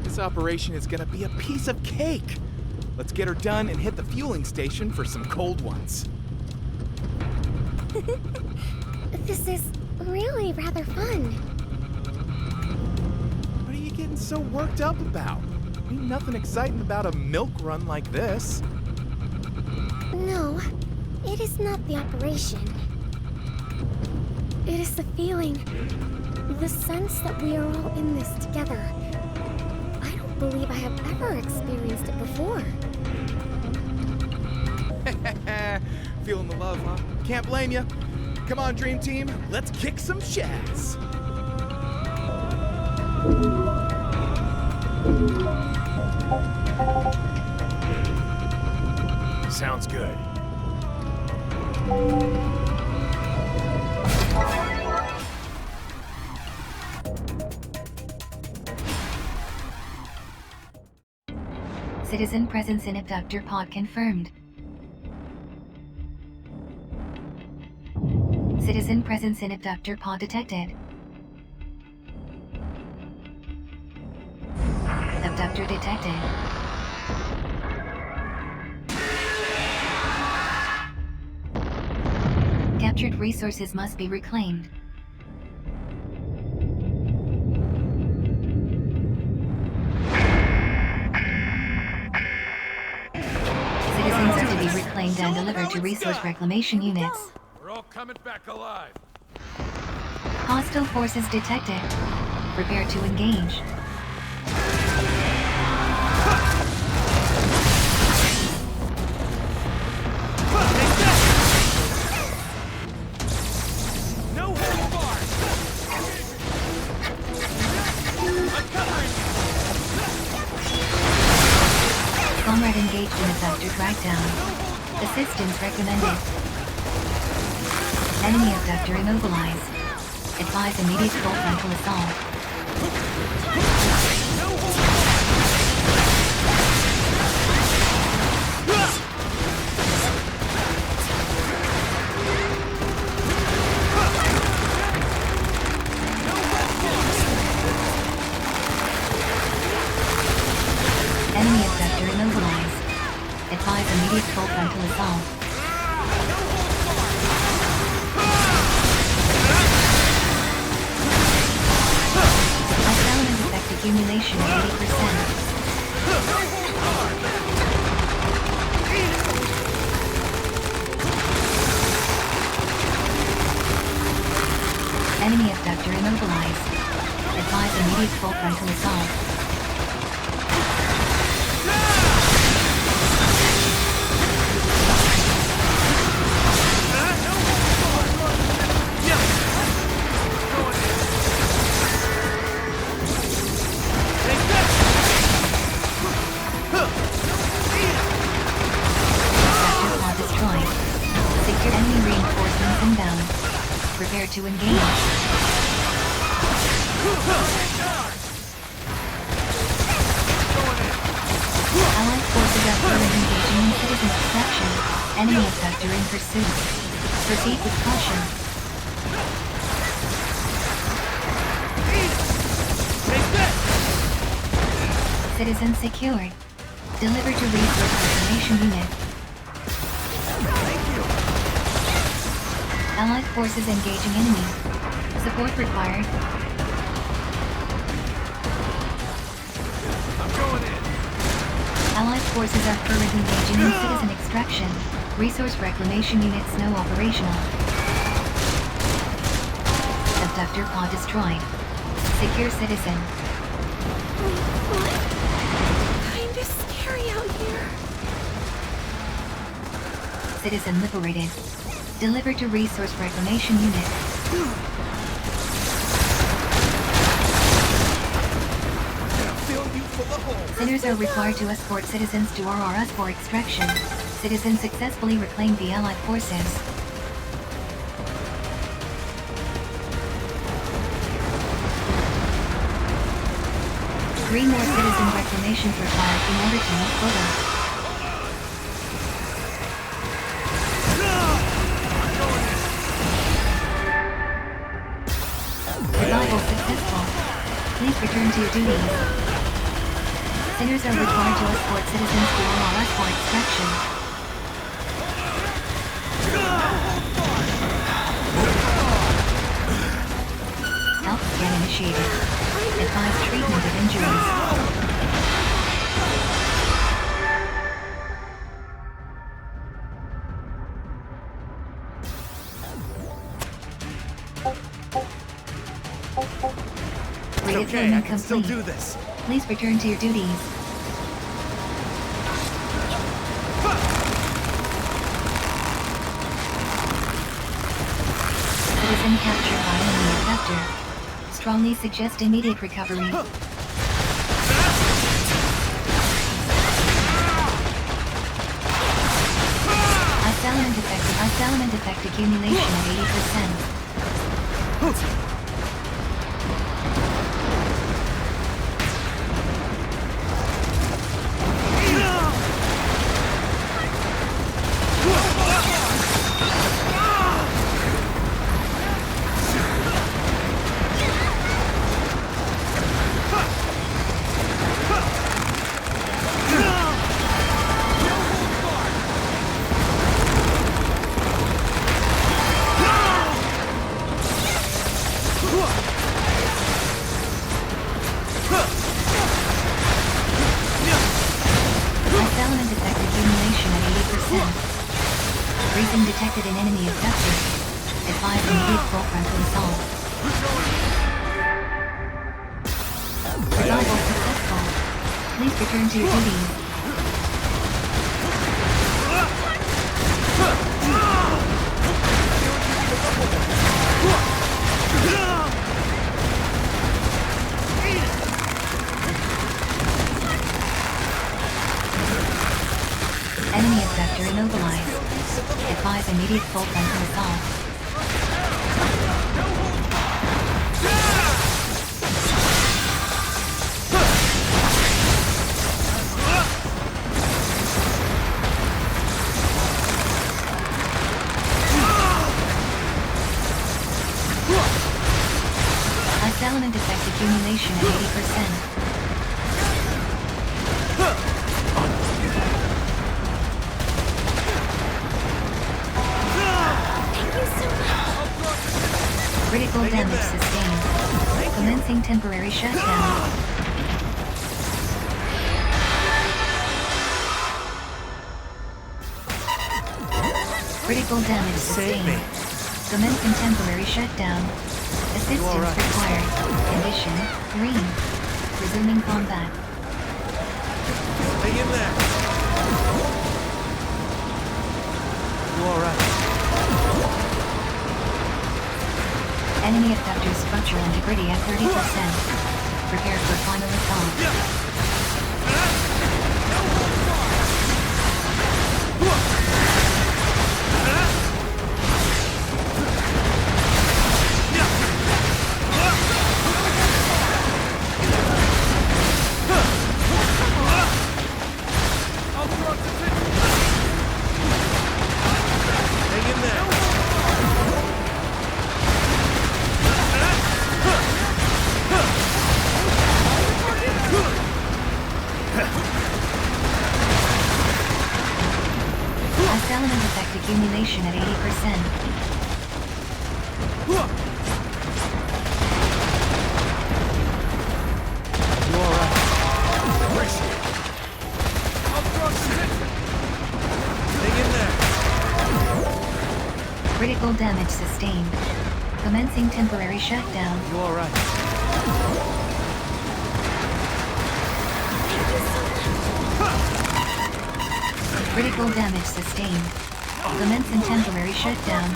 This operation is gonna be a piece of cake. Let's get her done and hit the fueling station for some cold ones. This is really rather fun. What are you getting so worked up about? Ain't nothing exciting about a milk run like this. No, it is not the operation. It is the feeling, the sense that we are all in this together. I don't believe I have ever experienced it before. Feeling the love, huh? Can't blame you. Come on, Dream Team, let's kick some shaz. Sounds good. Citizen presence in abductor pod confirmed. Citizen presence in abductor pod detected. Abductor detected. Captured resources must be reclaimed. Citizens are to be reclaimed and delivered to resource reclamation units. We're all coming back alive. Hostile forces detected. Prepare to engage. No hold bars. I'm covering. Comrade engaged in abductor crackdown. Assistance recommended. Enemy abductor immobilized. Advise immediate full frontal assault. Enemy abductor immobilized. Advise immediate full frontal assault. Accumulation of 80%. Enemy abductor immobilized. Advise immediate full frontal assault. Prepare to engage. Allied forces are currently engaging in citizen extraction. Enemy abductor in pursuit. Proceed with caution. Citizen secured. Deliver to resource reclamation unit. Allied forces engaging enemy. Support required. I'm going in. Allied forces are currently engaging in citizen extraction. Resource reclamation units no operational. Abductor pod destroyed. Secure citizen. What? Kinda scary out here. Citizen liberated. Deliver to resource reclamation unit. Sinners are required to escort citizens to RRS for extraction. Citizens successfully reclaimed the Allied forces. Three more citizen reclamations required in order to meet quota. Please return to your duties. Sinners are required to escort citizens to all hours for extraction. Health scan initiated. Advise treatment of injuries. It's okay, I Redeployment can still complete. do this. Please return to your duties. Citizen captured by enemy effector. Strongly suggest immediate recovery. Isolement effect accumulation at 80%. Isolement effect accumulation at 80%. Freezing detected in enemy effector. Advise immediate full frontal assault. Survival successful. Please return to your duties. Enemy effector immobilized. Advise immediate full frontal assault. Isolement effect accumulation at 80%. Critical damage sustained. Commencing temporary shutdown. Critical damage Save me. sustained. Commencing temporary shutdown. Assistance required. Condition green. Resuming combat. Hang in there. You alright? Enemy effector structural integrity at 30%. Prepare for final assault. Hang in there. Isolement effect accumulation at 80%. You alright? Appreciate it. I'll throw some. Hang in there. Critical damage sustained. Commencing temporary shutdown. You alright? Critical damage sustained. Commencing temporary shutdown.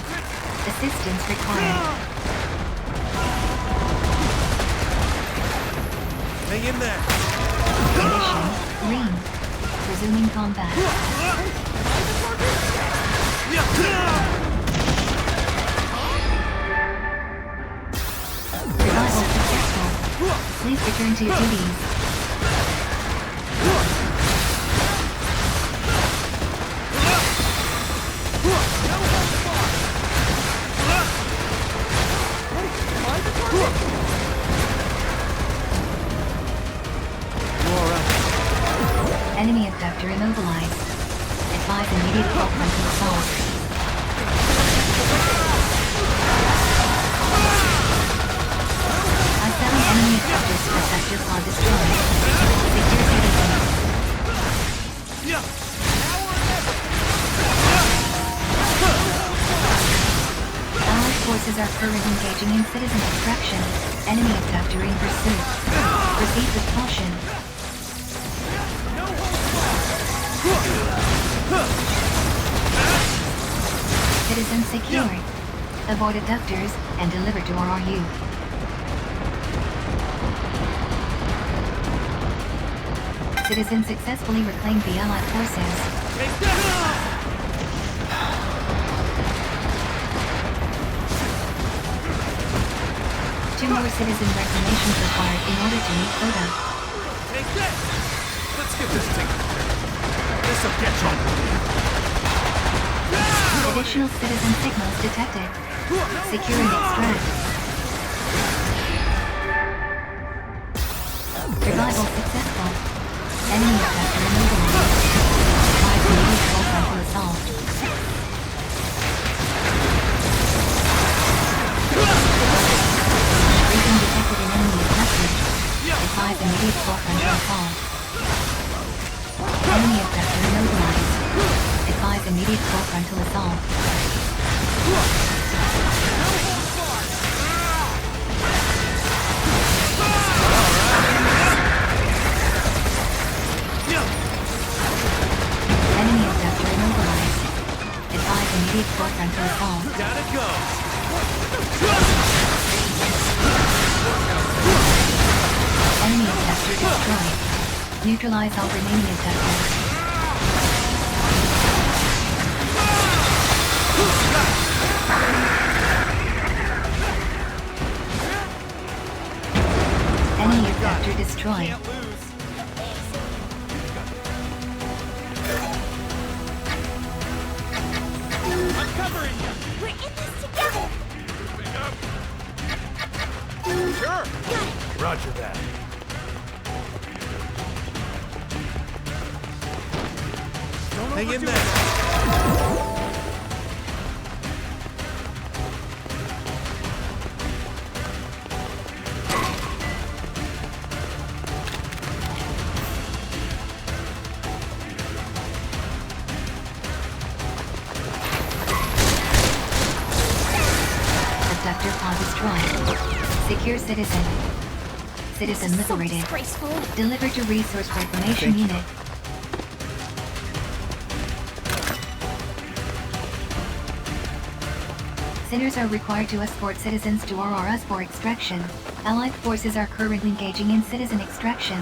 Assistance required. Hang in there. Condition green. Resuming combat. Survival successful. Please return to your duties. immobilized. Advise immediate full frontal assault. I found enemy objectives for sector pod destroyed. Secure citizens. Allied forces are currently engaging in citizen extraction. Enemy abductor in pursuit. Proceed with caution. Citizens secured. Avoid abductors and deliver to RRU. Citizens successfully reclaimed the Allied forces. Two more citizen reclamations required in order to meet quota. Take this! Let's get this thing. This'll get you. Additional citizen signals detected. Secure and extract. Revival successful. Enemy abductor immobilized. Advise immediate full frontal assault. Region detected an enemy abductor. Advise immediate full frontal assault. Enemy abductor immobilized. Advise immediate full frontal assault. Enemy abductor immobilized. Advise immediate full frontal assault. Gotta go. Enemy abductor destroyed. Neutralize all remaining abductors. Enemy abductor destroyed. Can't lose. I'm covering you. We're in this together! Moving up. Sure. Roger that. Hang in there. Abductor pod destroyed. Secure citizen. Citizen liberated. Disgraceful. Deliver to resource reclamation unit. Sinners are required to escort citizens to RRS for extraction. Allied forces are currently engaging in citizen extraction.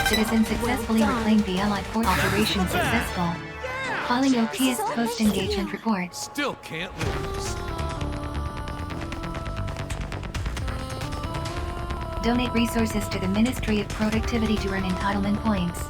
Citizens successfully reclaimed the Allied force. Operation successful. Calling OPS post-engagement report. Still can't lose. Donate resources to the Ministry of Productivity to earn entitlement points.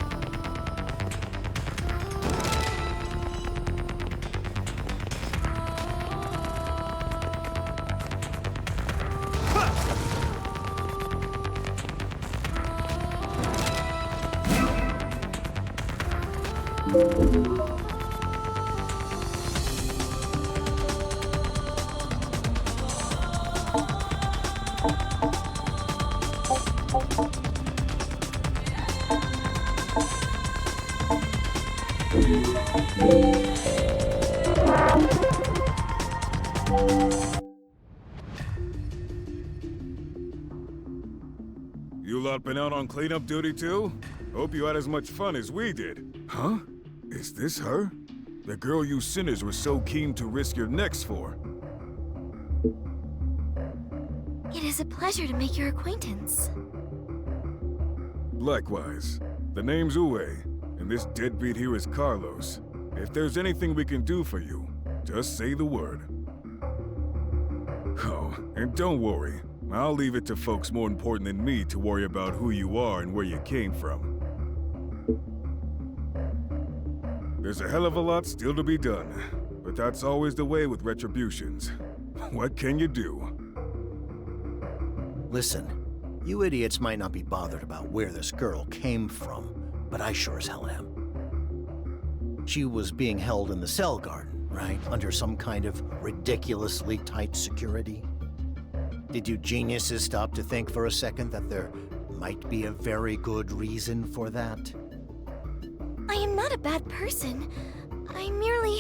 You lot been out on cleanup duty too? Hope you had as much fun as we did. Huh? Is this her? The girl you sinners were so keen to risk your necks for? It is a pleasure to make your acquaintance. Likewise. The name's Uwe, and this deadbeat here is Carlos. If there's anything we can do for you, just say the word. Oh, and don't worry. I'll leave it to folks more important than me to worry about who you are and where you came from. There's a hell of a lot still to be done, but that's always the way with retributions. What can you do? Listen, you idiots might not be bothered about where this girl came from, but I sure as hell am. She was being held in the cell garden, right? Under some kind of ridiculously tight security. Did you geniuses stop to think for a second that there might be a very good reason for that? I am not a bad person. I merely...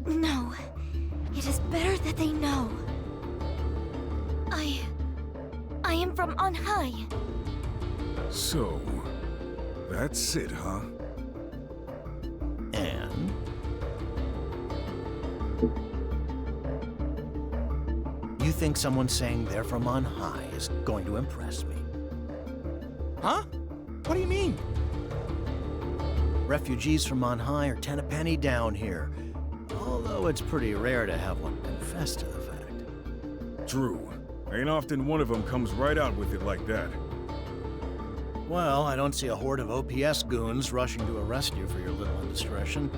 No. It is better that they know. I am from on high. So, that's it, huh? And? You think someone saying they're from on high is going to impress me? Huh? What do you mean? Refugees from on high are 10 a penny down here. Although it's pretty rare to have one confess to the fact. True. Ain't often one of them comes right out with it like that. Well, I don't see a horde of OPS goons rushing to arrest you for your little indiscretion.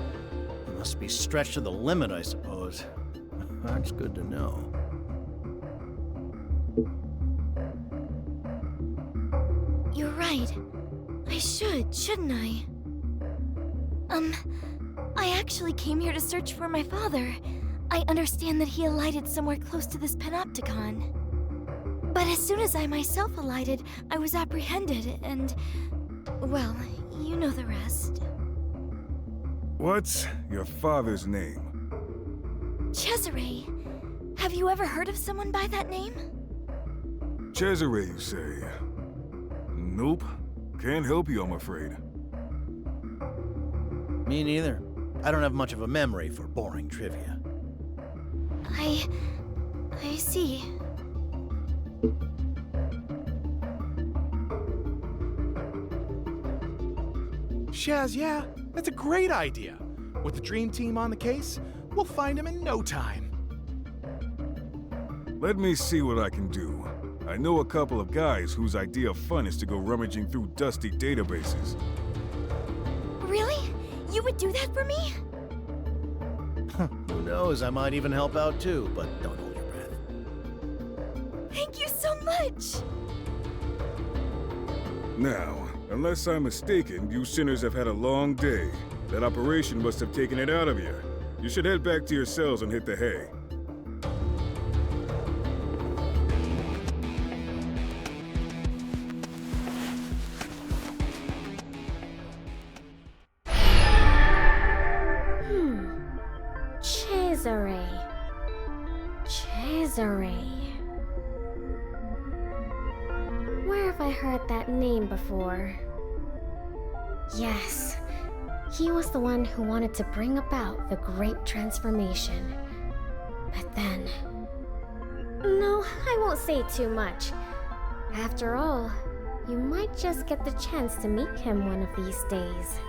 You must be stretched to the limit, I suppose. That's good to know. You're right. I shouldn't I? I actually came here to search for my father. I understand that he alighted somewhere close to this panopticon. But as soon as I myself alighted, I was apprehended and... well, you know the rest. What's your father's name? Cesare. Have you ever heard of someone by that name? Cesare, you say? Nope. Can't help you, I'm afraid. Me neither. I don't have much of a memory for boring trivia. I see. Shaz, yeah, that's a great idea. With the dream team on the case, we'll find him in no time. Let me see what I can do. I know a couple of guys whose idea of fun is to go rummaging through dusty databases. Really? You would do that for me? Who knows, I might even help out too, but don't hold your breath. Thank you so much! Now, unless I'm mistaken, you sinners have had a long day. That operation must have taken it out of you. You should head back to your cells and hit the hay. Cesare. Where have I heard that name before? Yes, he was the one who wanted to bring about the Great Transformation. But then... no, I won't say too much. After all, you might just get the chance to meet him one of these days.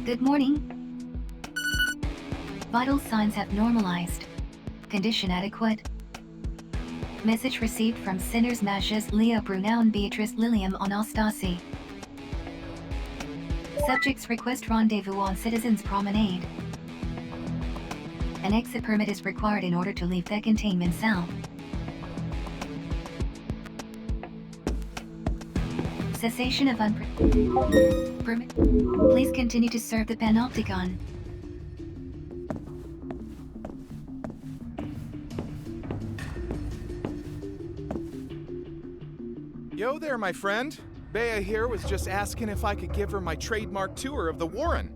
Good morning. Vital signs have normalized. Condition adequate. Message received from Sinners Mashes Leah Brunown Beatrice Lilium Anastasi. Subjects request rendezvous on Citizens Promenade. An exit permit is required in order to leave the containment cell. Cessation of permit. Please continue to serve the Panopticon. Yo there, my friend. Bea here was just asking if I could give her my trademark tour of the Warren.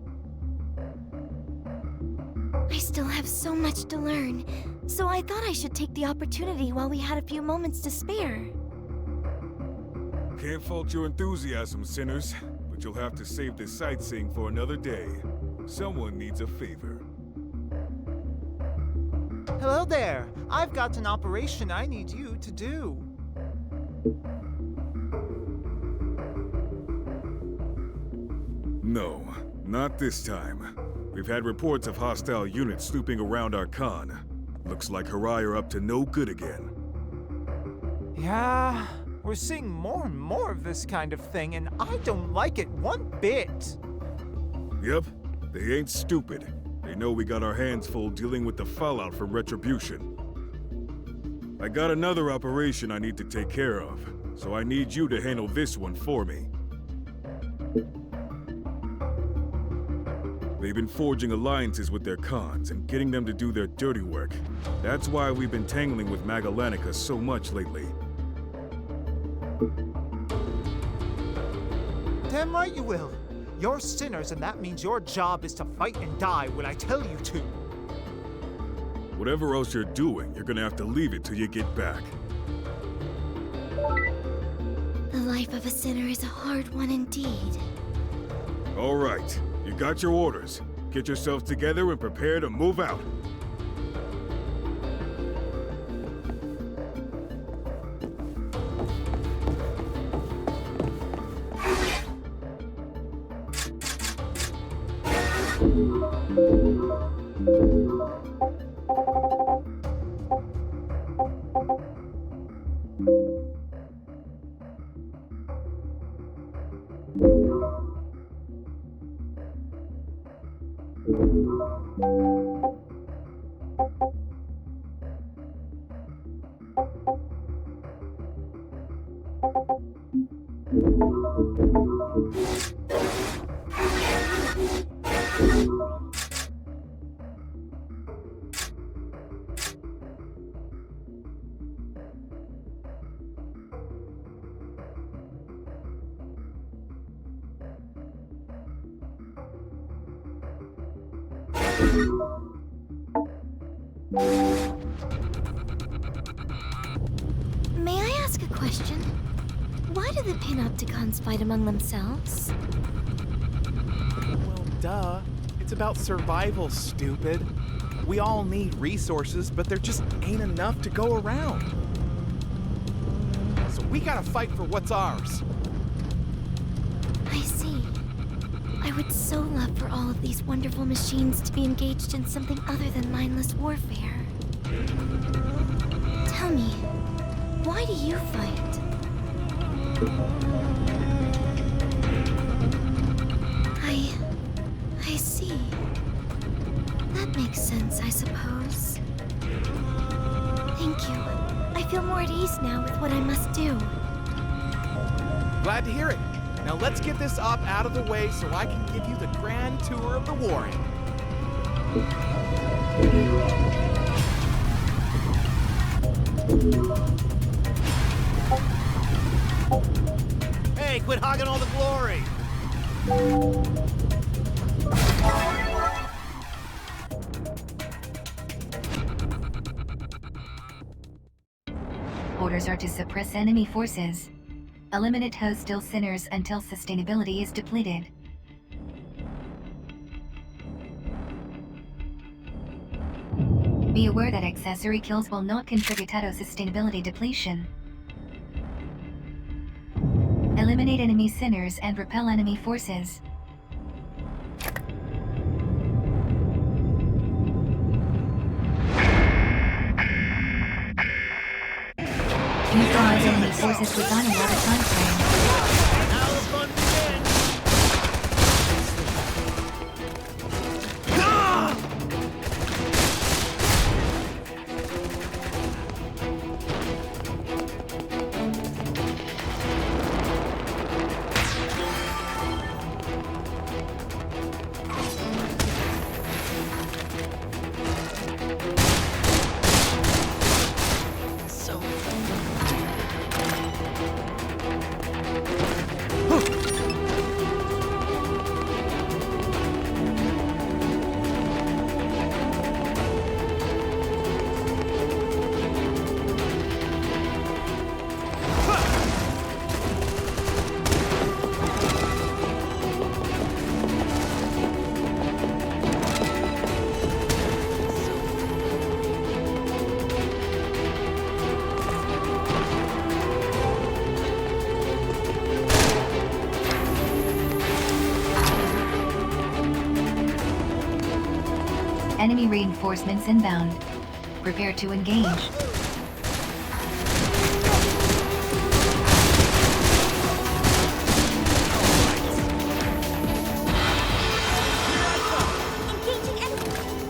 I still have so much to learn, so I thought I should take the opportunity while we had a few moments to spare. Can't fault your enthusiasm, sinners, but you'll have to save this sightseeing for another day. Someone needs a favor. Hello there. I've got an operation I need you to do. No, not this time. We've had reports of hostile units snooping around our con. Looks like Harai are up to no good again. Yeah, we're seeing more and more of this kind of thing, and I don't like it one bit. Yep, they ain't stupid. They know we got our hands full dealing with the fallout from Retribution. I got another operation I need to take care of, so I need you to handle this one for me. They've been forging alliances with their cons and getting them to do their dirty work. That's why we've been tangling with Magallanica so much lately. Damn right you will. You're sinners, and that means your job is to fight and die when I tell you to. Whatever else you're doing, you're gonna have to leave it till you get back. The life of a sinner is a hard one indeed. All right, you got your orders. Get yourselves together and prepare to move out. May I ask a question? Why do the Panopticons fight among themselves? Well, duh. It's about survival, stupid. We all need resources, but there just ain't enough to go around. So we gotta fight for what's ours. I see. I would so love for all of these wonderful machines to be engaged in something other than mindless warfare. Tell me, why do you fight? I see. That makes sense, I suppose. Thank you. I feel more at ease now with what I must do. Glad to hear it. Now let's get this op out of the way so I can give you the grand tour of the warren. Hey, quit hogging all the glory! Orders are to suppress enemy forces. Eliminate hostile sinners until sustainability is depleted. Be aware that accessory kills will not contribute to sustainability depletion. Eliminate enemy sinners and repel enemy forces. Neutralize enemy forces within a water time frame. Now the fun begins! Enemy reinforcements inbound. Prepare to engage.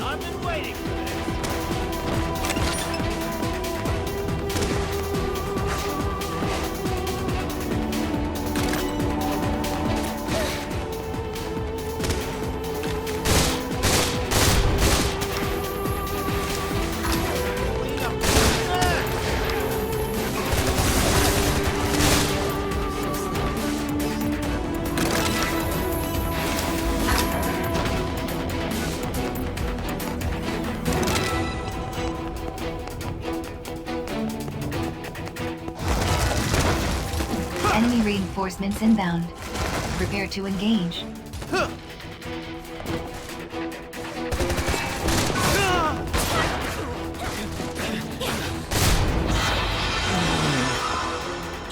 I've been waiting for this. Enemy reinforcements inbound. Prepare to engage.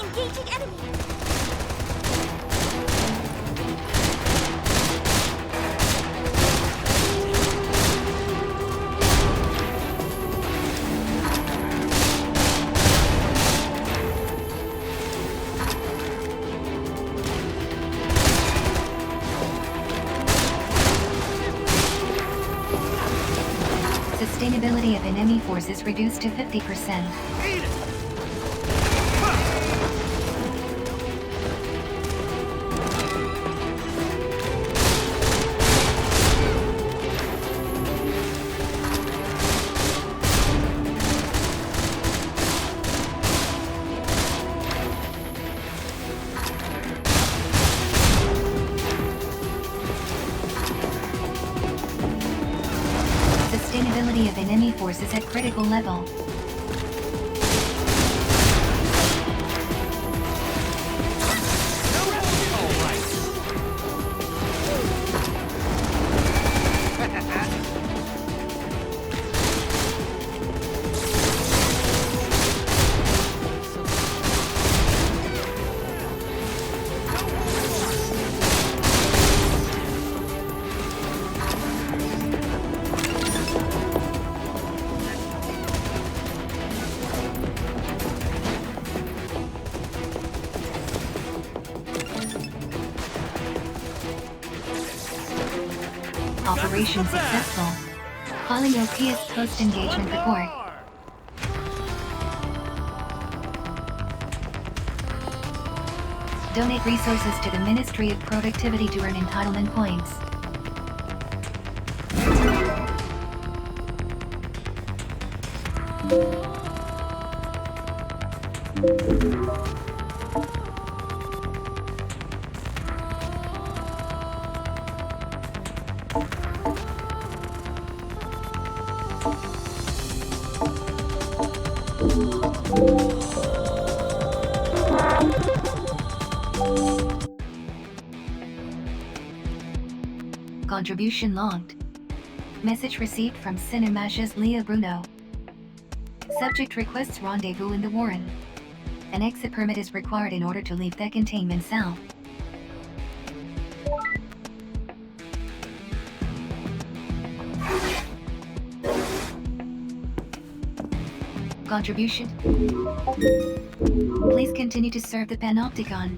Engaging enemy! Sustainability of enemy forces reduced to 50%. Sustainability of enemy forces at critical level. Operation successful. Calling OPS post-engagement report. Donate resources to the Ministry of Productivity to earn entitlement points. Contribution logged. Message received from Cinemash's Leah Bruno. Subject requests rendezvous in the Warren. An exit permit is required in order to leave the containment cell. Contribution. Please continue to serve the Panopticon.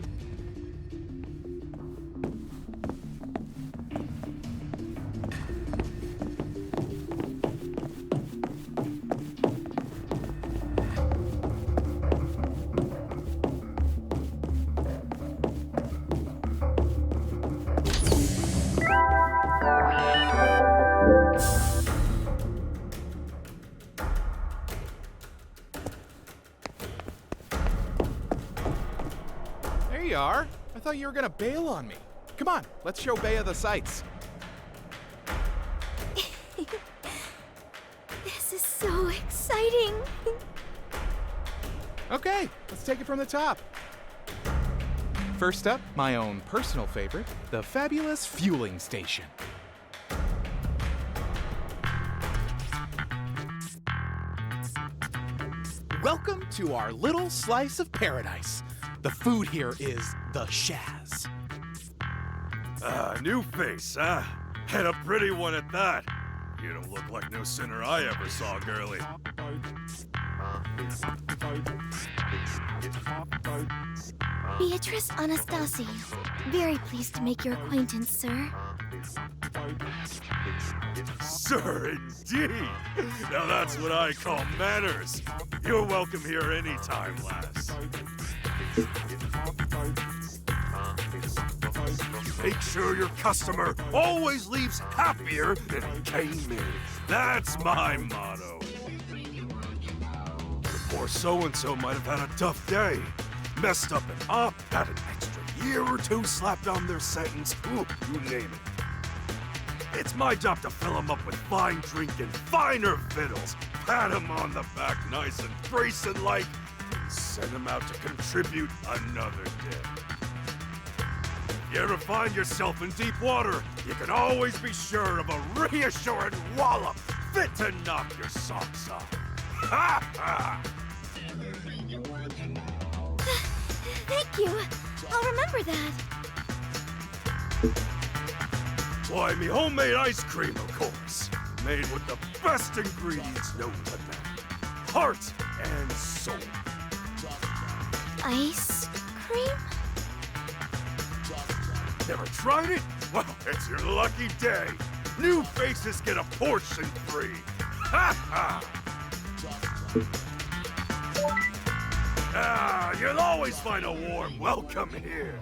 There you are. I thought you were gonna bail on me. Come on, let's show Bea the sights. This is so exciting! Okay, let's take it from the top. First up, my own personal favorite, the fabulous fueling station. Welcome to our little slice of paradise. The food here is the Shaz. New face, huh? And a pretty one at that. You don't look like no sinner I ever saw, girlie. Beatrice Anastasi. Very pleased to make your acquaintance, sir. Sir, indeed. Now that's what I call manners. You're welcome here anytime, lass. Make sure your customer always leaves happier than he came in. That's my motto. Poor so-and-so might have had a tough day. Messed up an op, had an extra year or two slapped on their sentence. Ooh, you name it. It's my job to fill them up with fine drink and finer victuals, pat them on the back nice and Grayson-like, and send them out to contribute another day. If you ever find yourself in deep water, you can always be sure of a reassuring wallop fit to knock your socks off. Ha ha! Thank you. I'll remember that. Why, me homemade ice cream, of course. Made with the best ingredients known to man. Heart and soul. Ice cream? Never tried it? Well, it's your lucky day. New faces get a portion free. Ha ha! Ah, you'll always find a warm welcome here.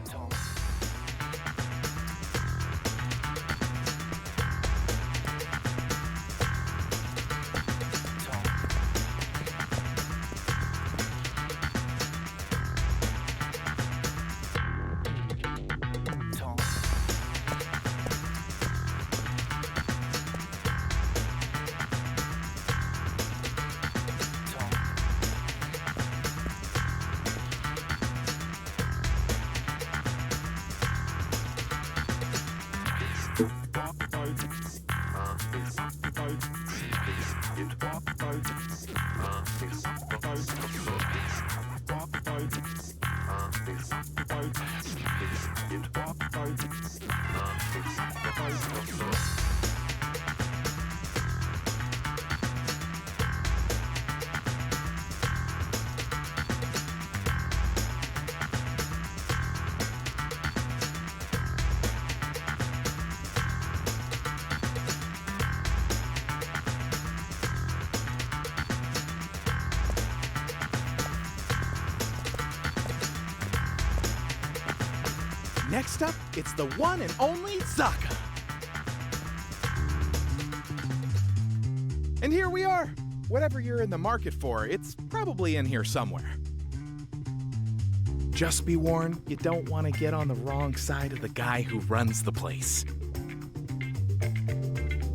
Next up, it's the one and only Zaka. And here we are. Whatever you're in the market for, it's probably in here somewhere. Just be warned, you don't want to get on the wrong side of the guy who runs the place.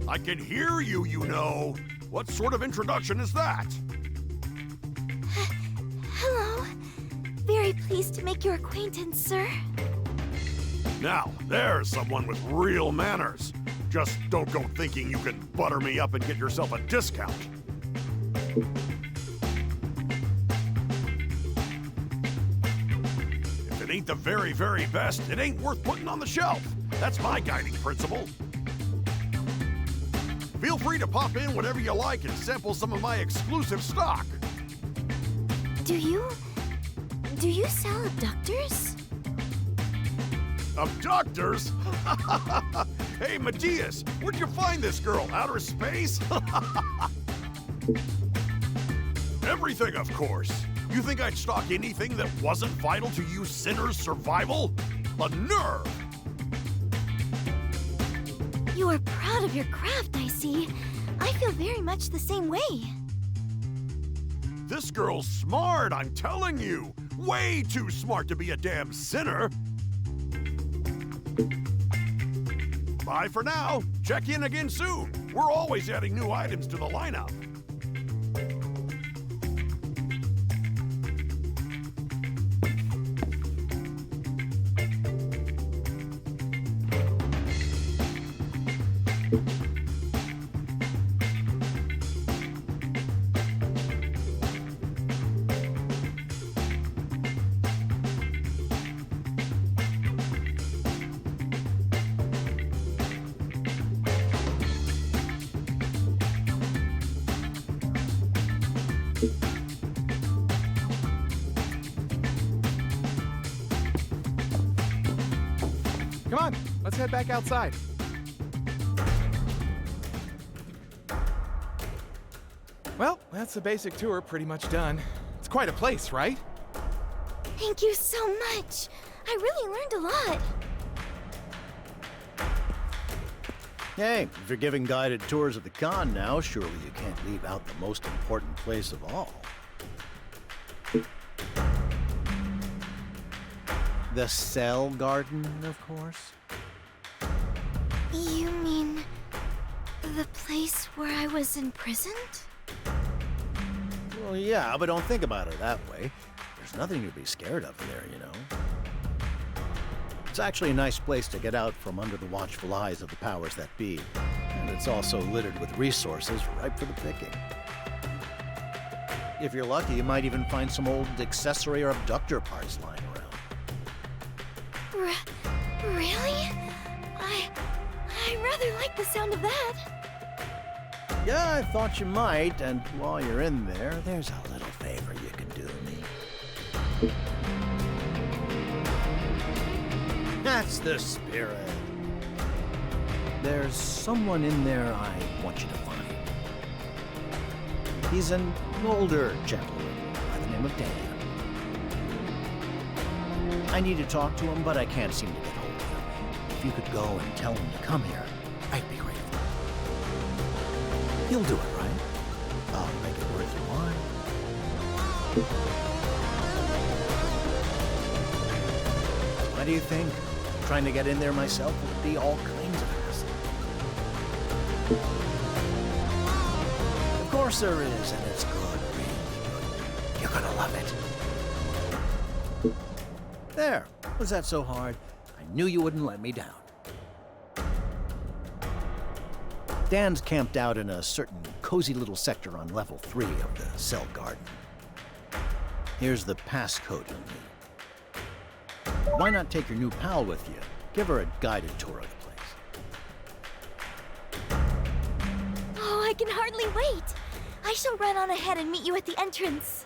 I can hear you, you know. What sort of introduction is that? Hello. Very pleased to make your acquaintance, sir. Now, there's someone with real manners. Just don't go thinking you can butter me up and get yourself a discount. If it ain't the very, very best, it ain't worth putting on the shelf. That's my guiding principle. Feel free to pop in whenever you like and sample some of my exclusive stock. Do you sell abductors? Abductors? Hey, Matthias, where'd you find this girl? Outer space? Everything, of course. You think I'd stock anything that wasn't vital to you sinners' survival? The nerve! You are proud of your craft, I see. I feel very much the same way. This girl's smart, I'm telling you. Way too smart to be a damn sinner. Bye for now. Check in again soon. We're always adding new items to the lineup. Come on, let's head back outside. Well, that's the basic tour pretty much done. It's quite a place, right? Thank you so much. I really learned a lot. Hey, if you're giving guided tours of the con now, surely you can't leave out the most important place of all. The Cell Garden, of course. You mean the place where I was imprisoned? Well, yeah, but don't think about it that way. There's nothing to be scared of there, you know. It's actually a nice place to get out from under the watchful eyes of the powers that be. And it's also littered with resources ripe for the picking. If you're lucky, you might even find some old accessory or abductor parts lying around. Really? I rather like the sound of that. Yeah, I thought you might, and while you're in there, there's a little favor you can do me. That's the spirit. There's someone in there I want you to find. He's an older gentleman by the name of Dan. I need to talk to him, but I can't seem to get hold of him. If you could go and tell him to come here, I'd be grateful. You'll do it, right? I'll make it worth your while. What do you think? Trying to get in there myself would be all kinds of hassle. Of course there is, and it's good, really good. You're gonna love it. There. Was that so hard? I knew you wouldn't let me down. Dan's camped out in a certain cozy little sector on level 3 of the Cell Garden. Here's the passcode you'll need. Why not take your new pal with you? Give her a guided tour of the place. Oh, I can hardly wait. I shall run on ahead and meet you at the entrance.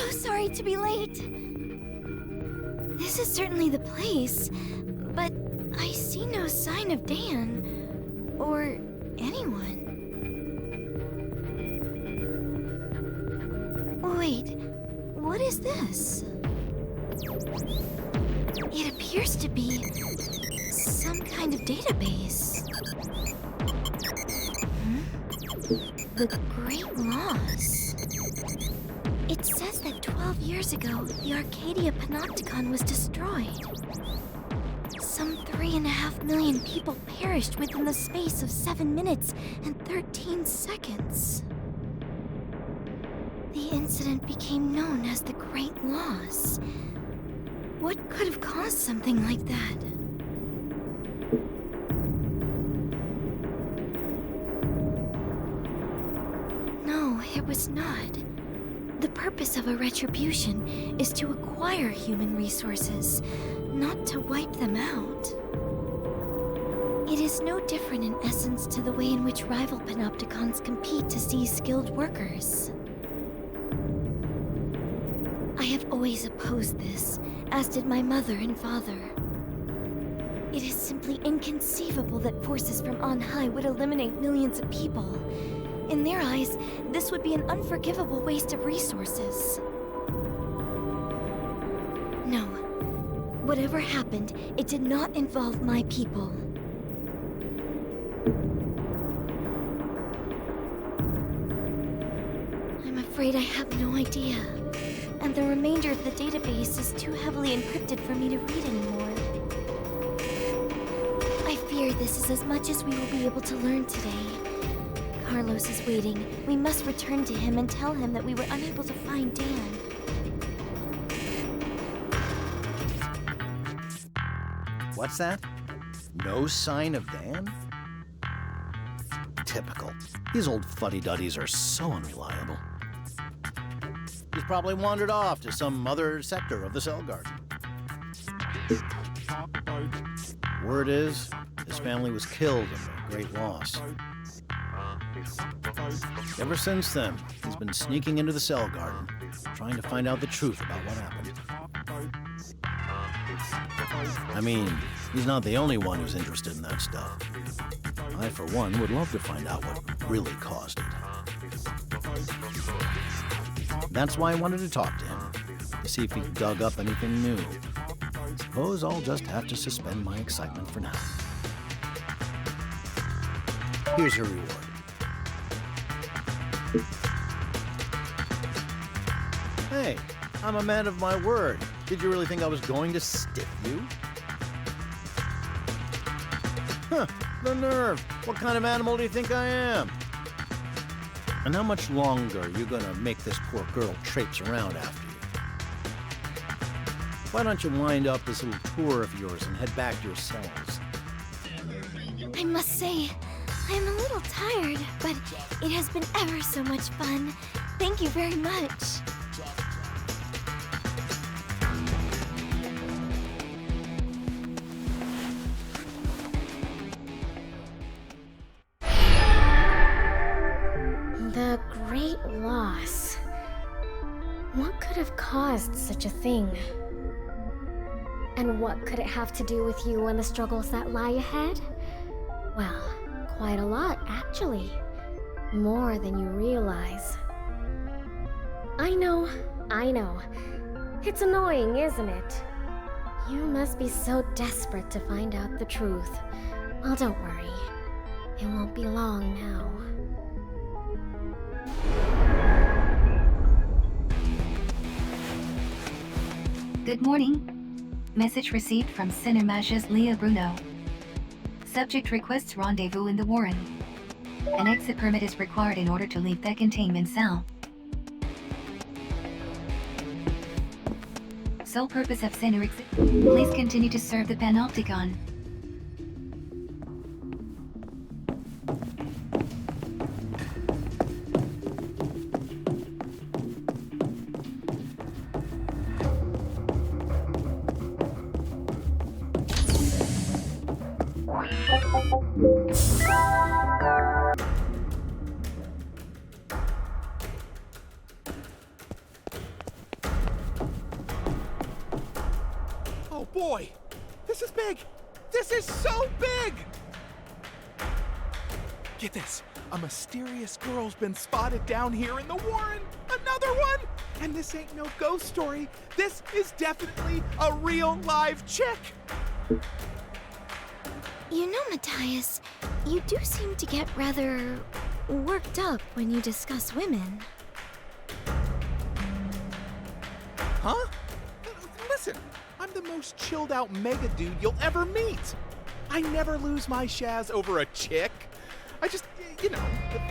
so sorry to be late. This is certainly the place, but I see no sign of Dan or anyone. Wait, what is this? It appears to be some kind of database. The Great Loss. It says that 12 years ago, the Arcadia Panopticon was destroyed. Some 3.5 million people perished within the space of 7 minutes and 13 seconds. The incident became known as the Great Loss. What could have caused something like that? No, it was not. The purpose of a retribution is to acquire human resources, not to wipe them out. It is no different in essence to the way in which rival panopticons compete to seize skilled workers. I have always opposed this, as did my mother and father. It is simply inconceivable that forces from on high would eliminate millions of people. In their eyes, this would be an unforgivable waste of resources. No. Whatever happened, it did not involve my people. I'm afraid I have no idea. And the remainder of the database is too heavily encrypted for me to read anymore. I fear this is as much as we will be able to learn today. Carlos is waiting. We must return to him and tell him that we were unable to find Dan. What's that? No sign of Dan? Typical. These old fuddy-duddies are so unreliable. He's probably wandered off to some other sector of the cell garden. Word is, his family was killed in the Great Loss. Ever since then, he's been sneaking into the cell garden, trying to find out the truth about what happened. I mean, he's not the only one who's interested in that stuff. I, for one, would love to find out what really caused it. That's why I wanted to talk to him, to see if he dug up anything new. Suppose I'll just have to suspend my excitement for now. Here's your reward. Hey, I'm a man of my word. Did you really think I was going to stiff you? Huh, the nerve. What kind of animal do you think I am? And how much longer are you gonna make this poor girl traipse around after you? Why don't you wind up this little tour of yours and head back to your cells? I must say, I am a little tired, but it has been ever so much fun. Thank you very much. The Great Loss. What could have caused such a thing? And what could it have to do with you and the struggles that lie ahead? Well, quite a lot, actually. More than you realize. I know. It's annoying, isn't it? You must be so desperate to find out the truth. Well, don't worry. It won't be long now. Good morning. Message received from Cinemage's Leah Bruno. Subject requests rendezvous in the Warren. An exit permit is required in order to leave the containment cell. Sole purpose of center exit. Please continue to serve the Panopticon. boy! This is big! This is so big! Get this. A mysterious girl's been spotted down here in the Warren. Another one! And this ain't no ghost story. This is definitely a real live chick. You know, Matthias, you do seem to get rather worked up when you discuss women. Huh? Listen, I'm the most chilled out mega dude you'll ever meet. I never lose my shaz over a chick. I just,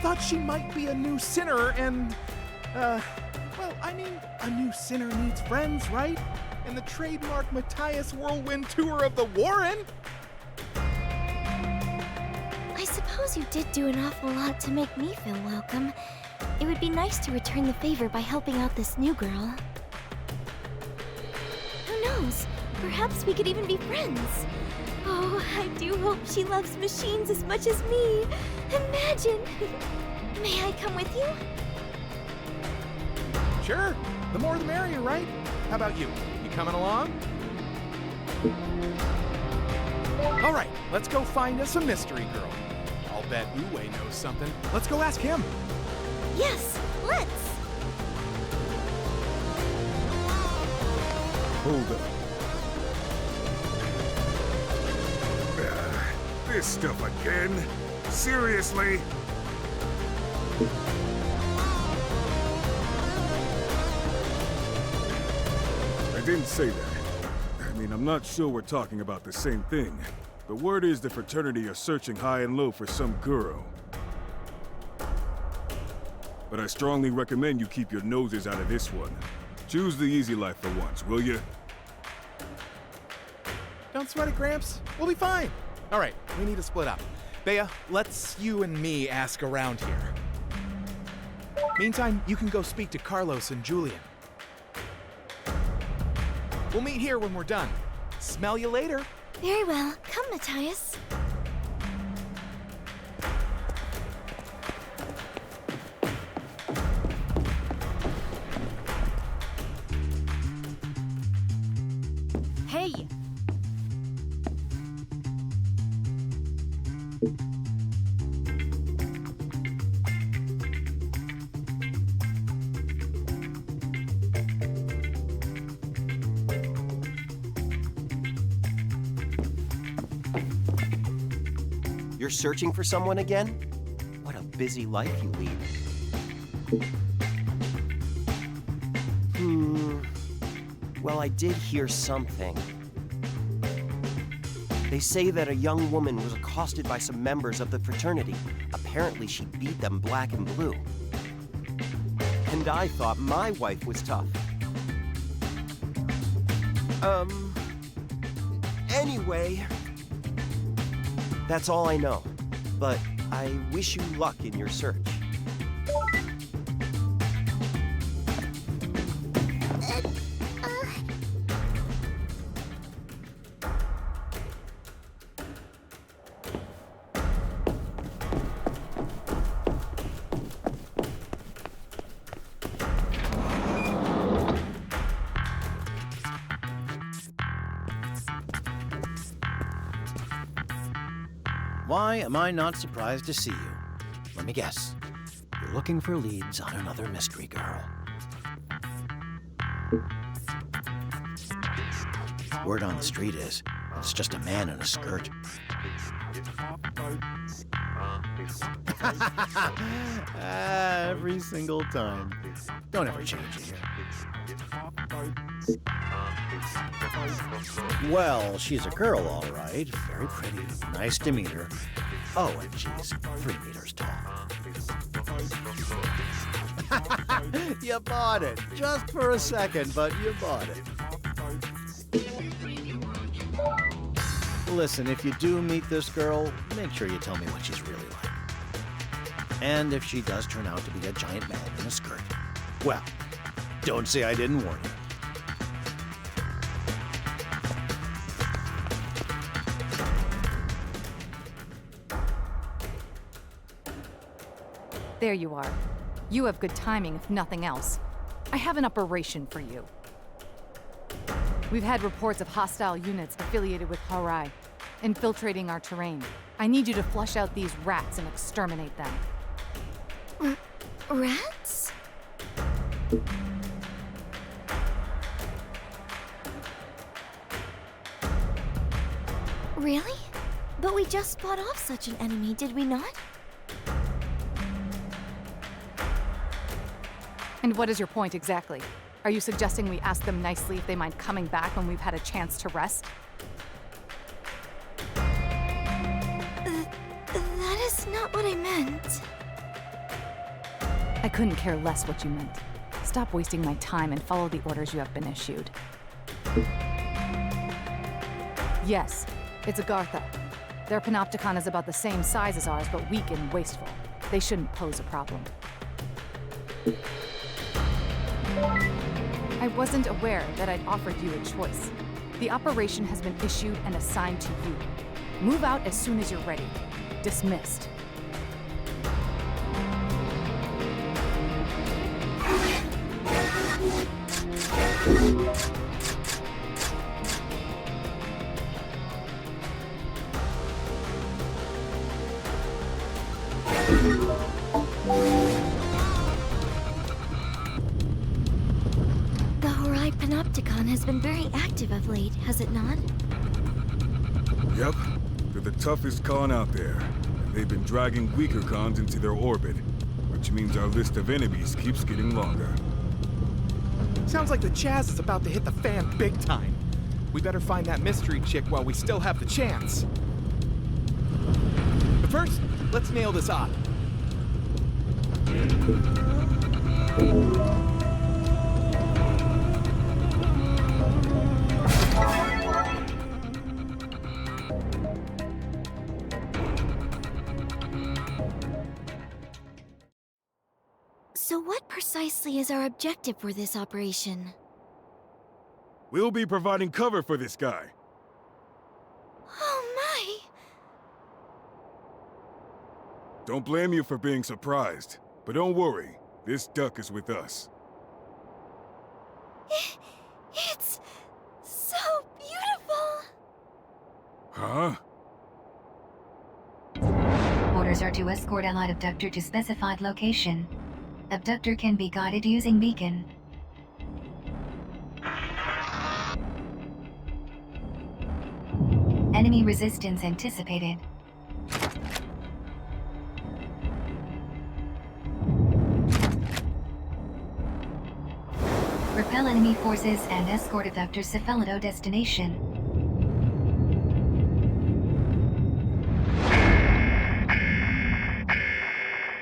thought she might be a new sinner and, a new sinner needs friends, right? And the trademark Matthias Whirlwind Tour of the Warren. I suppose you did do an awful lot to make me feel welcome. It would be nice to return the favor by helping out this new girl. Who knows? Perhaps we could even be friends. Oh, I do hope she loves machines as much as me. Imagine! May I come with you? Sure, the more the merrier, right? How about you? You coming along? All right, let's go find us a mystery girl. I'll bet Uwe knows something. Let's go ask him. Yes, let's! Hold up. This stuff again? Seriously? I didn't say that. I'm not sure we're talking about the same thing. The word is the fraternity are searching high and low for some girl. But I strongly recommend you keep your noses out of this one. Choose the easy life for once, will you? Don't sweat it, Gramps. We'll be fine. All right, we need to split up. Bea, let's you and me ask around here. Meantime, you can go speak to Carlos and Julian. We'll meet here when we're done. Smell you later. Very well. Come, Matthias. Hey! You're searching for someone again? What a busy life you lead. Well, I did hear something. They say that a young woman was accosted by some members of the fraternity. Apparently, she beat them black and blue. And I thought my wife was tough. Anyway, that's all I know. But I wish you luck in your search. Why am I not surprised to see you? Let me guess. You're looking for leads on another mystery girl. Word on the street is, it's just a man in a skirt. Every single time. Don't ever change it here. Well, she's a girl, all right. Very pretty, nice demeanor. Oh, and she's 3 meters tall. You bought it. Just for a second, but you bought it. Listen, if you do meet this girl, make sure you tell me what she's really like. And if she does turn out to be a giant man in a skirt, well, don't say I didn't warn you. There you are. You have good timing, if nothing else. I have an operation for you. We've had reports of hostile units affiliated with Harai, infiltrating our terrain. I need you to flush out these rats and exterminate them. Rats? Really? But we just fought off such an enemy, did we not? And what is your point exactly? Are you suggesting we ask them nicely if they mind coming back when we've had a chance to rest? That is not what I meant. I couldn't care less what you meant. Stop wasting my time and follow the orders you have been issued. Yes, it's Agartha. Their panopticon is about the same size as ours, but weak and wasteful. They shouldn't pose a problem. I wasn't aware that I'd offered you a choice. The operation has been issued and assigned to you. Move out as soon as you're ready. Dismissed. The Horai Panopticon has been very active of late, has it not? Yep. They're the toughest con out there. And they've been dragging weaker cons into their orbit. Which means our list of enemies keeps getting longer. Sounds like the Chaz is about to hit the fan big time. We better find that mystery chick while we still have the chance. But first, let's nail this op. So what precisely is our objective for this operation? We'll be providing cover for this guy. Oh my! Don't blame you for being surprised. But don't worry, this duck is with us. It's so beautiful! Huh? Orders are to escort allied abductor to specified location. Abductor can be guided using beacon. Enemy resistance anticipated. Repel enemy forces and escort abductor Cephalido destination.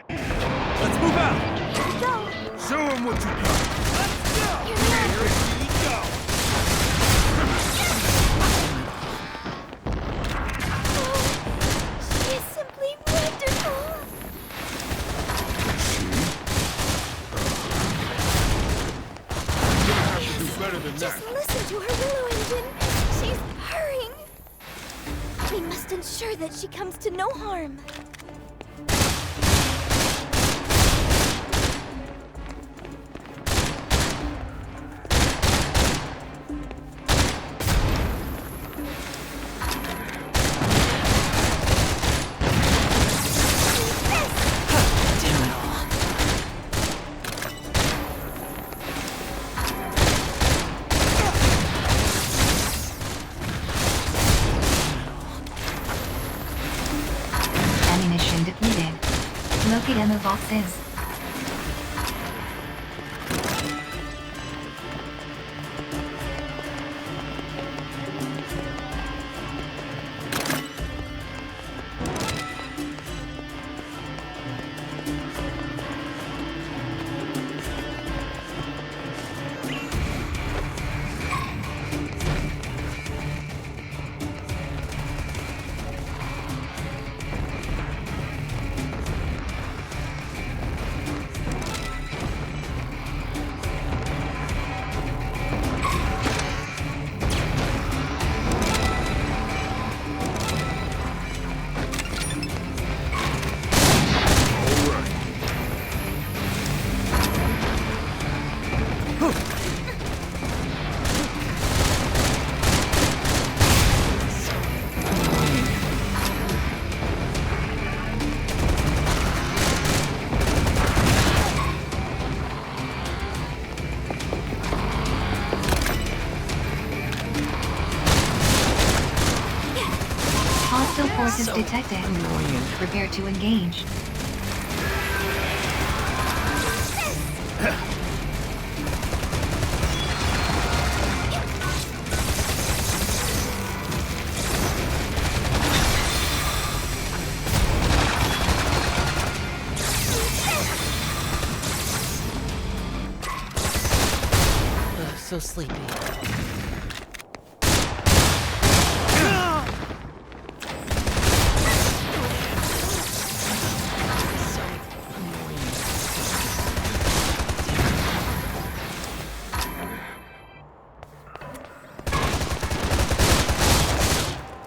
Let's move out! Show him what you got! Let's go! Here we go! She is simply wonderful! Do better than that. Just listen to her willow engine! She's purring! We must ensure that she comes to no harm. Ammunition depleted. Locate ammo boxes. Hostile forces detected. Prepare to engage. So sleepy.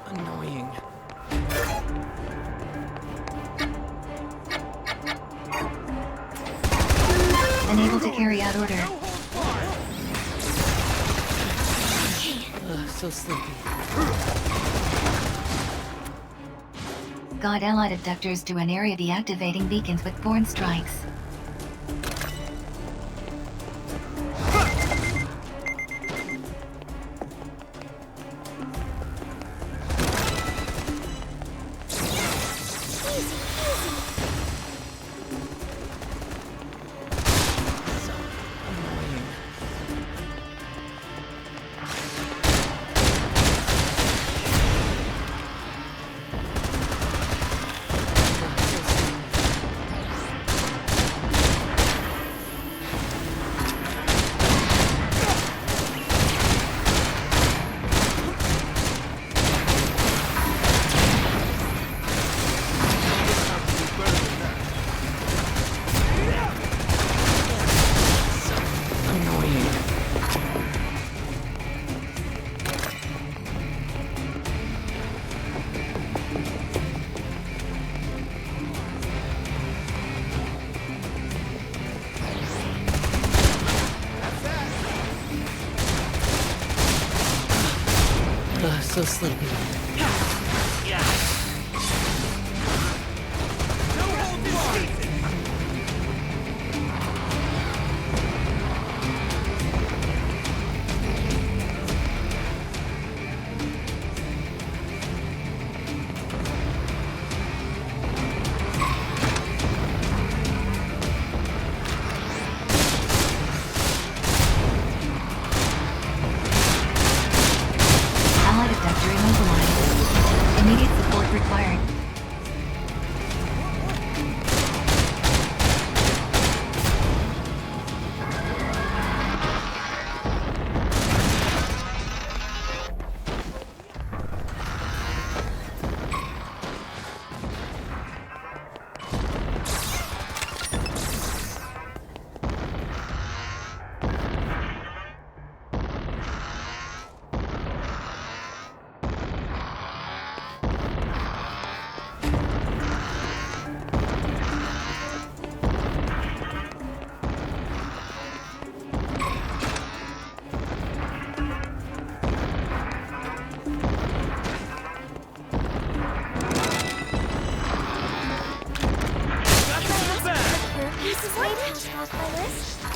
Annoying. Unable to carry out order. So sleepy. Guide allied abductors to an area deactivating beacons with Thorn strikes. So sleepy. Allied abductor immobilized. Immediate support required.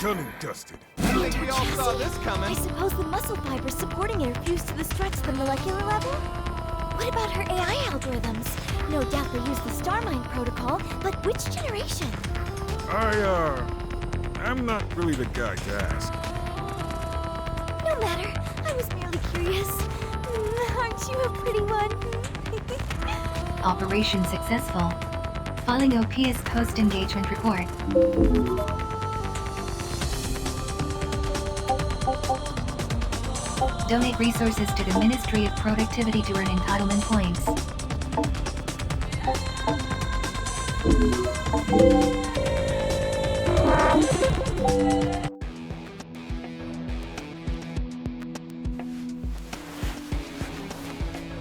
Done and dusted. I think we all saw this I coming. suppose the muscle fibers supporting it are fused to the struts at the molecular level? What about her AI algorithms? No doubt they use the Starmine protocol, but which generation? I'm not really the guy to ask. No matter. I was merely curious. Aren't you a pretty one? Operation successful. Filing OPS post-engagement report. Donate resources to the Ministry of Productivity to earn entitlement points.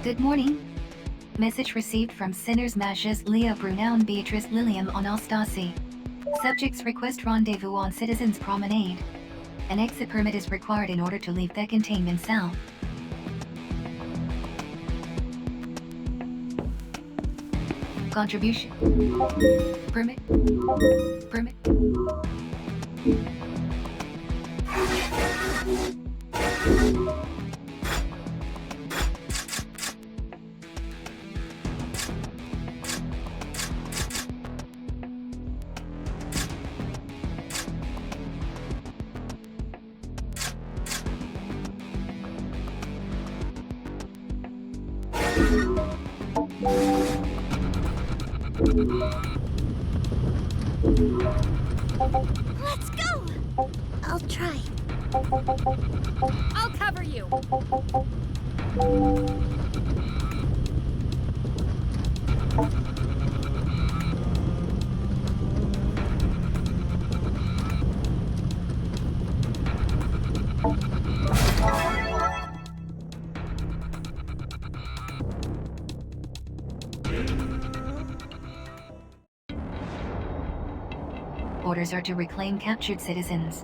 Good morning. Message received from Sinners Mashes Leah Brunel and Beatrice Lilium on Ostasi. Subjects request rendezvous on Citizens Promenade. An exit permit is required in order to leave the containment cell. Contribution. Permit. Permit. Let's go! I'll try. I'll cover you. Orders are to reclaim captured citizens.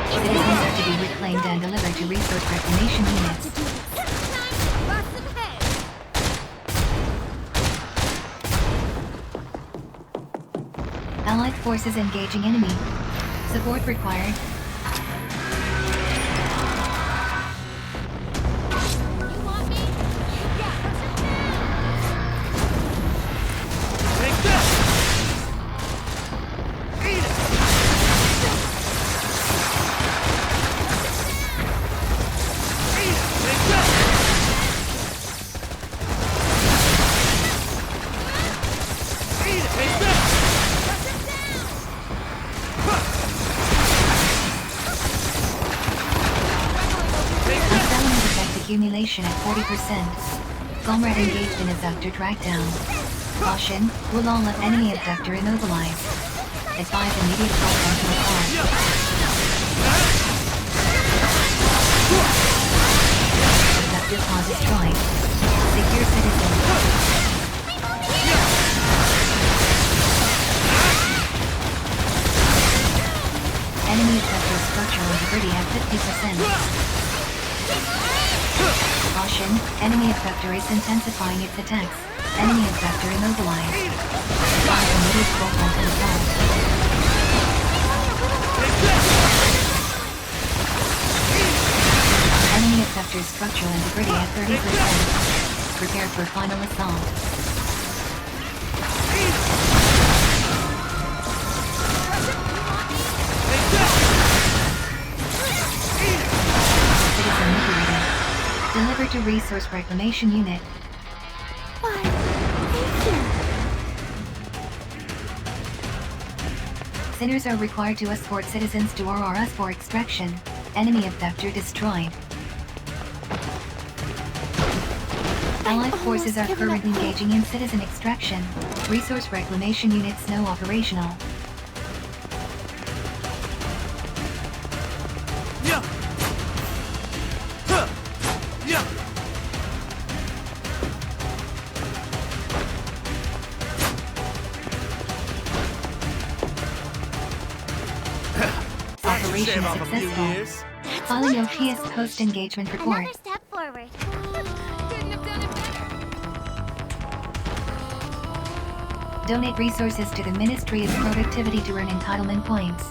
Citizens are to be reclaimed and delivered to resource reclamation units. Allied forces engaging enemy. Support required. Accumulation at 40%. Comrade engaged in abductor trackdown. Caution, will all of enemy abductor immobilized. Advise immediate call to the car. Abductor pod destroyed. Secure citizen. Enemy abductor structural integrity at 50%. Caution, enemy abductor is intensifying its attacks. Enemy abductor immobilized. Advise immediate call to the car. Enemy abductor structural integrity at 30%. Prepare for final assault. Citizen liberated. Delivered to Resource Reclamation Unit. Why, thank you. Sinners are required to escort citizens to RRS for extraction. Enemy abductor destroyed. Allied forces are currently engaging in citizen extraction. Resource reclamation units now operational. Operation successful. Following OPS post-engagement report. Another step forward. Couldn't have done it better. Donate resources to the Ministry of Productivity to earn entitlement points.